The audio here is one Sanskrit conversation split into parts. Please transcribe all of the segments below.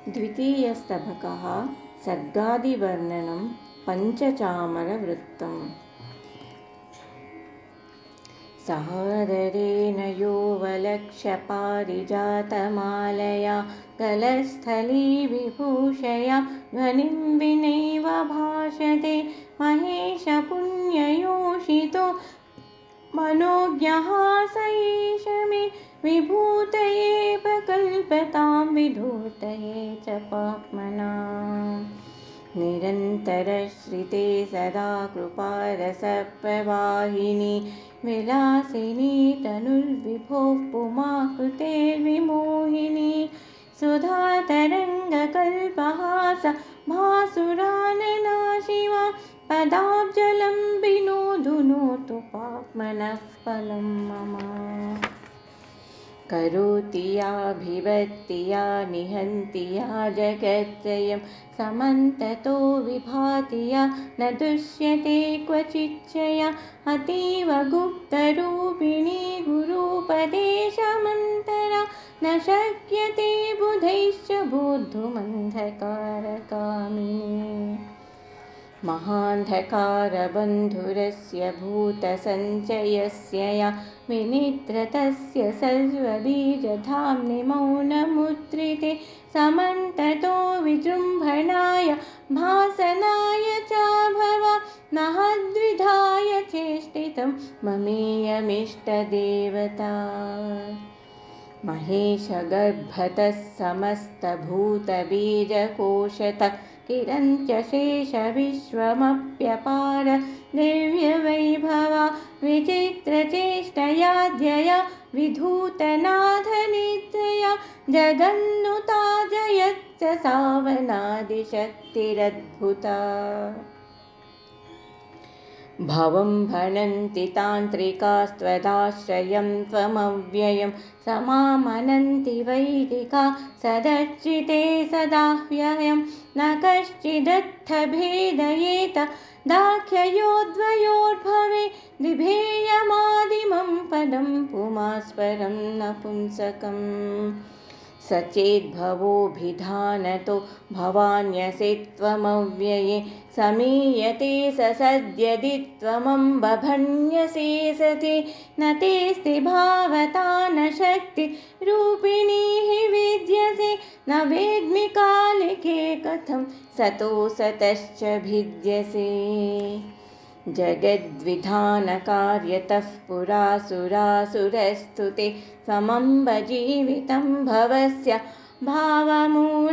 द्वितीयस्तबकः सर्गादिवर्णनं पञ्चचामरवृत्तम्। सादरेण योऽवलक्ष्यपारिजातमालया गलस्थली विभूषया ध्वनिं विनैव भाषते महेशपुण्ययोषितो मनोज्ञः स एष मे विभूतये प्रकल्पतां विधूतये च पाप्मनाम्। निरन्तरश्रिते सदा कृपारसप्रवाहिनी विलासिनी तनुर्विभोः पुमाकृतेर्विमोहिनी सुधातरङ्गकल्पहास भासुरानना शिवा पदाब्जलं विनोदुनोतु पाप्मनः फलं मम। करोति याभिवत्ति या निहन्ति या जगत्त्रयं समन्ततो विभाति या न दृश्यते क्वचिच्चया अतीव गुप्तरूपिणी गुरूपदेशमन्तरा न शक्यते बुधैश्च बोद्धुमन्धकारकामिनी। महान्धकारबन्धुरस्य भूतसञ्चयस्य या विनिद्रतस्य सर्वबीजधाम्नि मौनमुद्रिते समन्ततो विजृम्भणाय भासनाय च भवा महद्विधाय चेष्टितं ममेयमिष्टदेवता। महेशगर्भतः समस्तभूतबीजकोशतः किरञ्चशेषविश्वमप्यपार दिव्यवैभवा विचित्रचेष्टयाद्यया विधूतनाथनिद्रया जगन्नुता जयच्च सावनादिशक्तिरद्भुता। भवं भणन्ति तान्त्रिकास्त्वदाश्रयं त्वमव्ययं समामनन्ति वैदिका सदर्चिते सदा ह्ययं न कश्चिदर्थभेदयेत दाख्ययोर्द्वयोर्भवे बिभेयमादिमं पदं पुमास्परं नपुंसकम्। सचेद्भवोऽभिधानतो भवान्यसि त्वमव्यये समीयते स सद्यदि त्वमम्बभण्यसे सति न तेऽस्ति भावता न शक्तिरूपिणी हि विद्यसे न वेद्मि कालिके कथं सतो सतश्च भिद्यसे। जगद्विधानकार्यतः पुरासुरासुरस्तुते त्वमम्बजीवितं भवस्य भावमूलवादिनां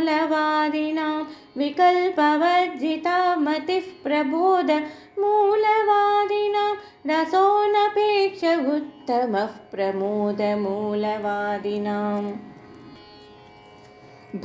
विकल्पवर्जिता मतिः प्रबोधमूलवादिनां रसोऽनपेक्ष उत्तमः प्रमोदमूलवादिनाम्।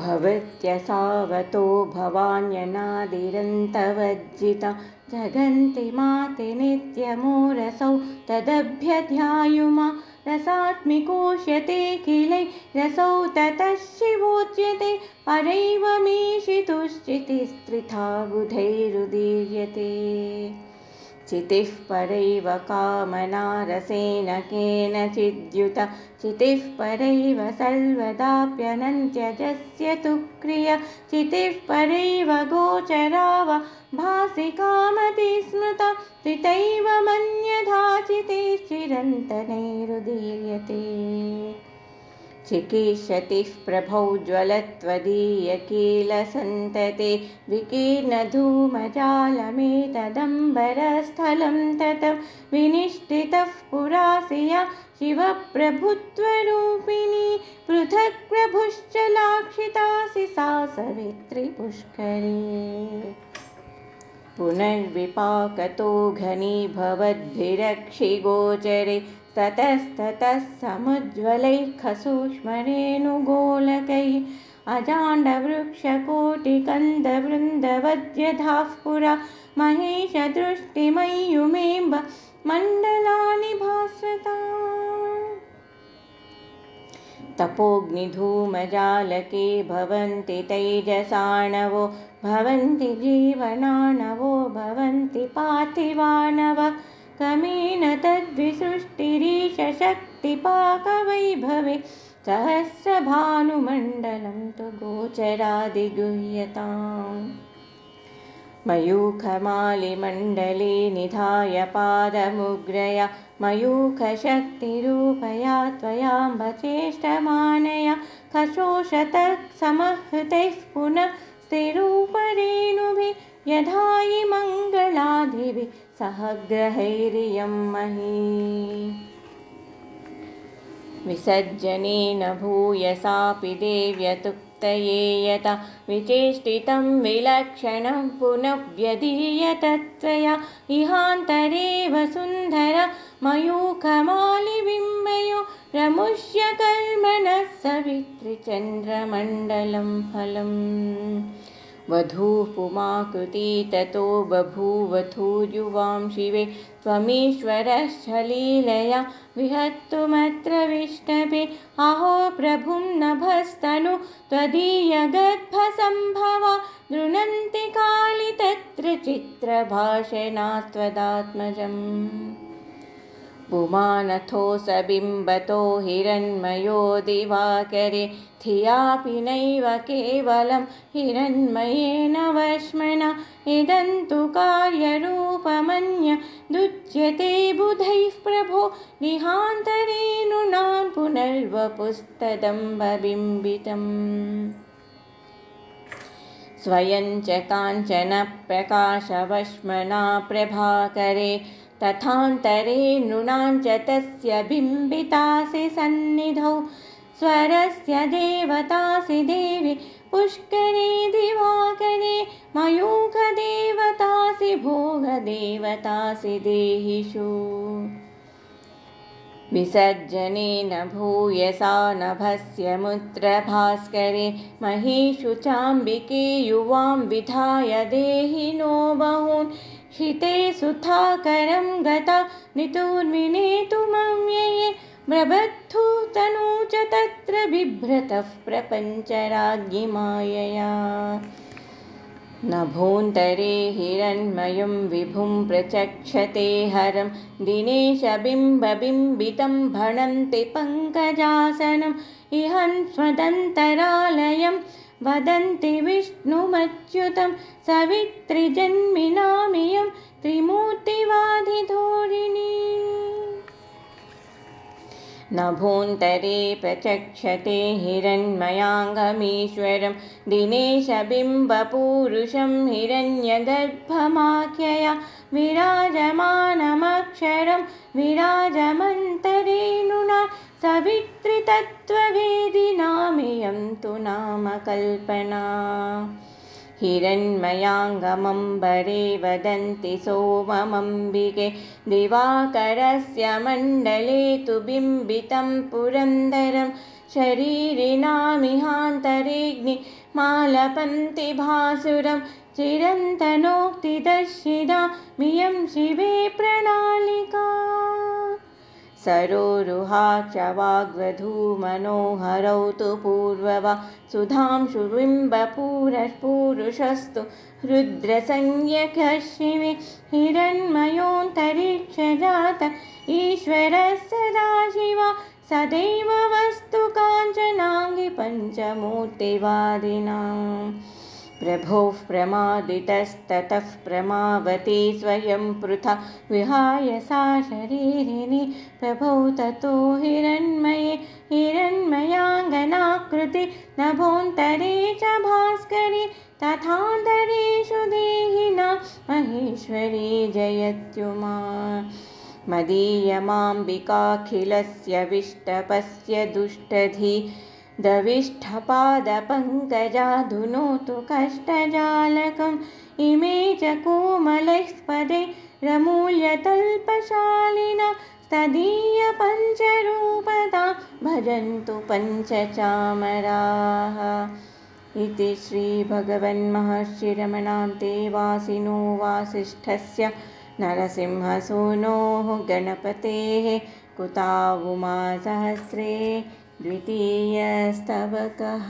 भवत्यसावतो भवान्यनादिरन्तवज्जिता जगन्ति माति नित्यमोरसौ तदभ्यध्यायुमा रसात्मिकोष्यते किलैरसौ ततः शिवोच्यते परैवमीशितुश्चितिस्त्रिधा बुधैरुदीर्यते। चितिः परैव कामना रसेन केनचिद्युता चितिः परैव सर्वदाप्यनन्त्यजस्य तु क्रिया चितिः परैव गोचरा वा भासि कामति स्मृता त्रितैव मन्यधा चितिश्चिरन्तनैरुदीर्यते। चिकीर्षतिः प्रभौ ज्वलत्वदीयकीलसन्तते विकीर्णधूमजालमेतदम्बरस्थलं ततं विनिष्टितः पुरासि या शिवप्रभुत्वरूपिणी पृथक् प्रभुश्च लाक्षितासि सा सवित्रिपुष्करे। पुनर्विपाकतो घनीभवद्भिरक्षिगोचरे ततस्ततः समुज्ज्वलैः खसूक्ष्मरेणुगोलकैः अजाण्डवृक्षकोटिकन्दवृन्दवद्यधाः पुरा महेशदृष्टिमय्युमेम्ब मण्डलानि भास्वता। तपोग्निधूमजालके भवन्ति तैजसाणवो भवन्ति जीवनाणवो भवन्ति पार्थिवाणव क्रमेण तद्विसृष्टिरीश शक्तिपाकवैभवे सहस्रभानुमण्डलं तु गोचरादिगुह्यताम् मयूखमालिमण्डले निधाय पादमुग्रया मयूखशक्तिरूपया त्वयाम्ब चेष्टमानया खशोषतः समहृतैः पुनः स्थिरूपरेणुभिः यधायि मङ्गलादिभिः सह ग्रहैरियं मही विसर्जनेन भूयसापि देव्यतुक्तये यथा विचेष्टितं विलक्षणं पुनः व्यदीयत त्वया इहान्तरे वसुन्धरा मयूखमालिबिम्बयो रमुष्य कर्मणः सवितृचन्द्रमण्डलं फलम् वधूः पुमाकृति ततो बभूवधूयुवां शिवे त्वमीश्वरश्च लीलया विहर्तुमत्र विष्णवे अहो प्रभुं नभस्तनु त्वदीयगर्भसम्भवा गृह्णन्ति कालि तत्र चित्रभाषणा त्वदात्मजम् पुमानथोऽस बिम्बतो हिरण्मयो दिवाकरे धियापि नैव केवलं हिरण्मयेन वश्मना इदं तु कार्यरूपमन्यदुच्यते बुधैः प्रभो निहान्तरेणुनां पुनर्वपुस्तदम्बबिम्बितम् स्वयं च काञ्चनप्रकाशवश्मना प्रभाकरे तथान्तरे नृणां च तस्य बिम्बितासि सन्निधौ स्वरस्य देवतासि देवि पुष्करे दिवाकरे मयूखदेवतासि भोगदेवतासि देहिषु विसर्जनेन भूयसा नभस्य मुत्रभास्करे महीषु चाम्बिके युवां विधाय देहिनो बहून् हिते सुधाकरं गता नितुर्विनेतुमव्यये ब्रबद्धु तनु च तत्र बिभ्रतः प्रपञ्चराज्ञिमायया नभोऽन्तरे हिरण्मयं विभुं प्रचक्षते हरं दिनेशबिम्बबिम्बितं भणन्ति पङ्कजासनम् इहन्स्मदन्तरालयं वदन्ति विष्णुमच्युतं सवितृजन्मिनामियं त्रिमूर्तिवादिधोरिणी नभोऽन्तरे प्रचक्षते हिरण्मयाङ्गमीश्वरं दिनेशबिम्बपूरुषं हिरण्यगर्भमाख्यया विराजमानमक्षरं विराजमन्तरेणुना सवितृतत्त्ववेदिनामियं तु नामकल्पना हिरण्मयाङ्गमम्बरे वदन्ति सोममम्बिके दिवाकरस्य मण्डले तु बिम्बितं पुरन्दरं शरीरिणामिहान्तरेऽग्निमालपन्ति भासुरं चिरन्तनोक्तिदर्शिना मियं शिवे प्रणालिका सरोरुहाक्ष वाग्वधूमनोहरौ तु पूर्ववा सुधांशु बिम्बपुरुषस्तु रुद्रसंज्ञकः शिवे हिरण्मयोऽन्तरिक्षजात ईश्वरः सदाशिवा सदैव वस्तु काञ्चनाङ्गि पञ्चमूर्तिवादिनां प्रभोः प्रमादितस्ततः प्रमावती स्वयं पृथा विहाय सा शरीरिणी प्रभौ ततो हिरण्मये हिरण्मयाङ्गनाकृति नभोऽन्तरे च भास्करि तथान्तरेषु देहिना महेश्वरी जयत्युमा मदीयमाम्बिकाखिलस्य विष्टपस्य दुष्टधी दविष्ठपादपङ्कजाधुनोतु कष्टजालकम् इमे च कोमलैः पदे रमूल्यतल्पशालिना तदीयपञ्चरूपदा भजन्तु पञ्चचामराः इति श्रीभगवन्महर्षिरमणान्तेवासिनो वासिष्ठस्य नरसिंहसूनोः गणपतेः कुतावुमासहस्रे द्वितीयस्तवकः।